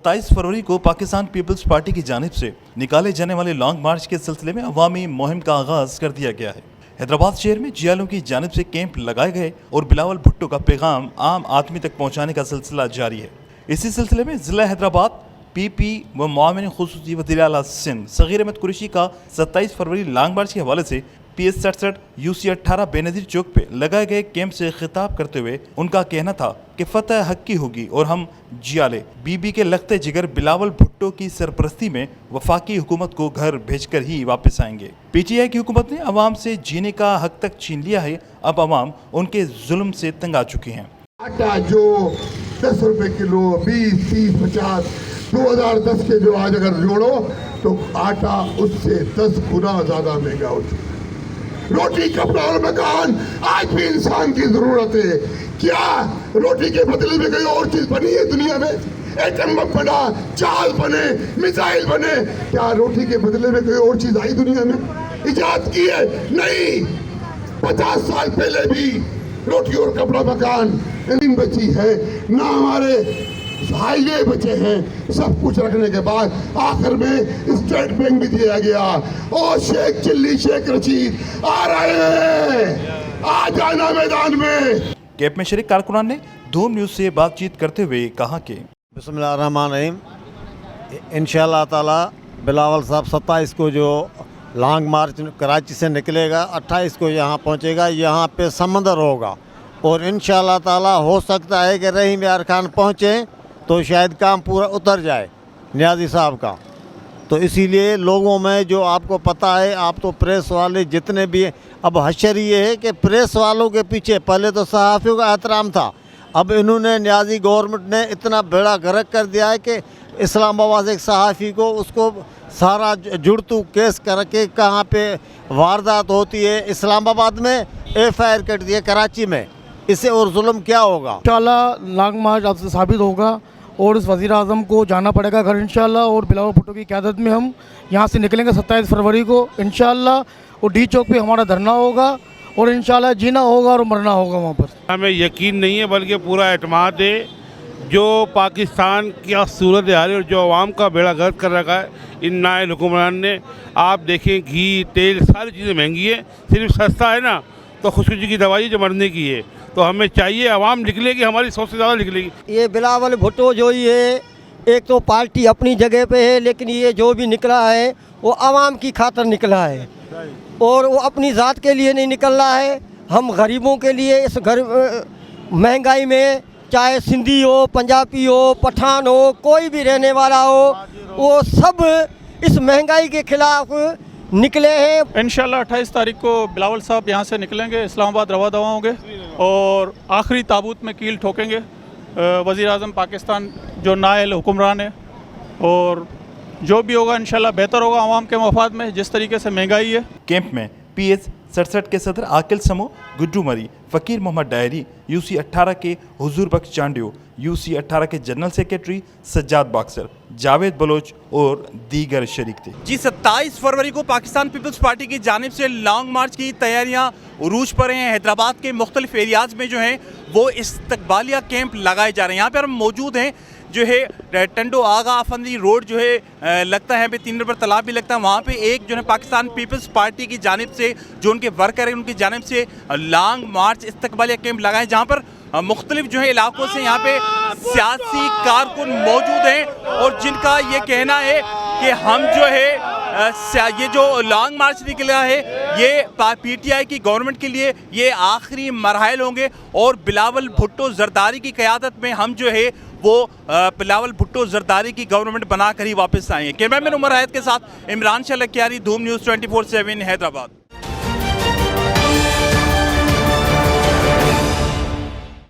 27 फरवरी को Pakistan peoples party की जानिब से निकाले जाने वाले लॉन्ग मार्च के सिलसिले में अवामी मुहिम का आगाज कर दिया गया है। हैदराबाद शहर में जियालों की जानिब से कैंप लगाए गए और बिलावल भुट्टो का पैगाम आम आदमी तक पहुँचाने का सिलसिला जारी है। इसी सिलसिले में जिला हैदराबाद PP व मुआविन खुसूसी वज़ीर आला सिंध सगीर अहमद कुरैशी का 27 फरवरी लॉन्ग मार्च के हवाले से PS 67 UC 18 बेनज़ीर चौक पे लगाए गए कैंप से खिताब करते हुए उनका कहना था कि फतह हक की होगी और हम जियाले बीबी के लखते जिगर बिलावल भुट्टो की सरपरस्ती में वफाकी हुकूमत को घर भेजकर ही वापस आएंगे। PTI की हुकूमत ने अवाम से जीने का हक तक छीन लिया है। अब अवाम उनके जुल्म से तंग आ चुकी हैं। आटा जो 10 रुपए किलो, 20, 30, 50, 2010 के जो आज अगर जोड़ो तो आटा उससे 10 गुना ज्यादा महंगा हो चुका है। रोटी, कपड़ा और मकान आज भी इंसान की जरूरत है। क्या रोटी के बदले में कोई और चीज बनी है दुनिया में? एटम बम बना, जहाज बने, मिसाइल बने, क्या रोटी के बदले में कोई और चीज आई दुनिया में? इजाद की है? नहीं। 50 साल पहले भी रोटी और कपड़ा मकान नहीं बची है, ना हमारे हाईवे बचे हैं। सब कुछ रखने के बाद आखिर में स्टेट बैंक भी दिया गया। और शेख चिल्ली, शेख रशीद आ रहे हैं, आ जाना मैदान में। कैंप में शरीक कारकुनान ने धूम न्यूज़ से बातचीत करते हुए कहा कि बिस्मिल्लाहिर्रहमानिर्रहीम, इंशाअल्लाह ताला बिलावल साहब 27 को जो लॉन्ग मार्च कराची से निकलेगा, 28 को यहाँ पहुँचेगा। यहाँ पे समंदर होगा और इंशाअल्लाह ताला हो सकता है कि रहीम यार खान पहुँचे तो शायद काम पूरा उतर जाए नियाज़ी साहब का। तो इसीलिए लोगों में जो आपको पता है, आप तो प्रेस वाले जितने भी हैं, अब हशर ये है कि प्रेस वालों के पीछे पहले तो सहाफ़ियों का एहतराम था, अब इन्होंने नियाज़ी गवर्नमेंट ने इतना बेड़ा गर्क कर दिया है कि इस्लामाबाद से एक सहाफ़ी को उसको सारा जुड़तू केस करके कहाँ पे वारदात होती है इस्लामाबाद में, FIR कट दिए कराची में। इससे और जुल्म क्या होगा? इंशाल्लाह लॉन्ग मार्च अब से साबित होगा और इस वज़ीर आज़म को जाना पड़ेगा घर इंशाल्लाह। और बिलावल भुट्टो की क़यादत में हम यहाँ से निकलेंगे 27 फरवरी को इंशाल्लाह। और D चौक पे हमारा धरना होगा और इंशाल्लाह जीना होगा और मरना होगा वहाँ पर। हमें यकीन नहीं है बल्कि पूरा एतमाद है जो पाकिस्तान की सूरत हाल और जो आवाम का बेड़ा गर्क कर रखा है इन नायल हुक्मरान ने। आप देखें घी, तेल, सारी चीज़ें महंगी है, सिर्फ सस्ता है ना तो खुशखुशी की दवाई जो मरने की है। तो हमें चाहिए आवाम निकलेगी, हमारी सबसे ज़्यादा निकलेगी। ये बिलावल भुट्टो जो ये एक तो पार्टी अपनी जगह पे है, लेकिन ये जो भी निकला है वो आवाम की खातिर निकला है और वो अपनी ज़ात के लिए नहीं निकल रहा है। हम गरीबों के लिए इस महंगाई में, चाहे सिंधी हो, पंजाबी हो, पठान हो, कोई भी रहने वाला हो, वो सब इस महंगाई के खिलाफ निकले हैं। इंशाल्लाह 28 तारीख को बिलावल साहब यहाँ से निकलेंगे, इस्लामाबाद रवा दवा होंगे और आखिरी ताबूत में कील ठोकेंगे। वज़ीर आज़म पाकिस्तान जो नायल हुक्मरान है और जो भी होगा इंशाल्लाह बेहतर होगा आवाम के मफाद में, जिस तरीके से महंगाई है। कैंप में PS 67 के सदर आकिल समो, गुड्डू मरी, फ़कीर मोहम्मद डायरी, UC 18 के हुजूर बख्श चांडियो, UC 18 के जनरल सेक्रेटरी सज्जाद बाक्सर, जावेद बलोच और दीगर शरीक थे। जी 27 फरवरी को पाकिस्तान पीपल्स पार्टी की जानिब से लॉन्ग मार्च की तैयारियां उरूज पर हैं। हैदराबाद के मुख्तलिफ एरियाज़ में जो हैं वो इस्तकबालिया कैंप लगाए जा रहे हैं। यहाँ पर हम मौजूद हैं जो है टंडो आगा अफंदी रोड जो है लगता है 3 नंबर तालाब भी लगता है, वहाँ पे एक जो है पाकिस्तान पीपल्स पार्टी की जानिब से जो उनके वर्कर हैं उनकी जानिब से लॉन्ग मार्च इस्तकबालिया कैंप लगाए, जहाँ पर मुख्तलिफ जो है इलाकों से यहाँ पे सियासी कारकुन मौजूद हैं और जिनका ये कहना है कि हम जो है ये जो लॉन्ग मार्च निकला है ये PTI की गवर्नमेंट के लिए ये आखिरी मरहल होंगे और बिलावल भुट्टो जरदारी की क़यादत में हम जो है वो बिलावल भुट्टो जरदारी की गवर्नमेंट बनाकर ही वापस आएंगे। कैमरामैन उमर आयत के साथ इमरान शाह लखियारी, धूम न्यूज़ 24/7 हैदराबाद।